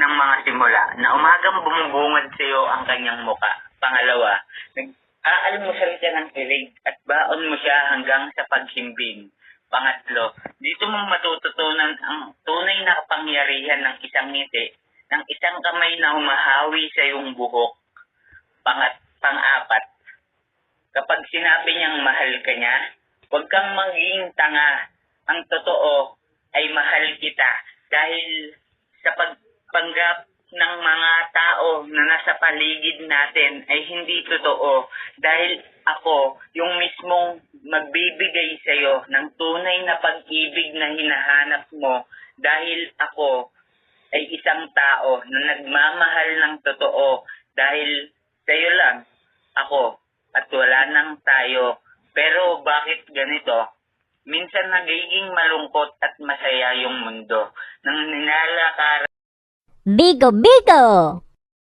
ng mga simula na umagang bumubungad sa iyo ang kanyang muka. Pangalawa, nag-aalmusal ka ng kilig at baon mo siya hanggang sa paghimbing. Pangatlo, dito mo matututunan ang tunay na kapangyarihan ng isang ngiti, ng isang kamay na humahawi sa iyong buhok. Pang-apat, kapag sinabi niyang mahal ka niya, huwag kang maging tanga. Ang totoo ay mahal kita dahil sa pagpanggap ng mga tao na nasa paligid natin ay hindi totoo dahil ako yung mismong magbibigay sa iyo ng tunay na pag-ibig na hinahanap mo dahil ako ay isang tao na nagmamahal ng totoo dahil sa iyo lang ako at wala nang tayo. Pero bakit ganito? Minsan nagiging malungkot at masaya yung mundo nang ninalakaran Bigo Bigo!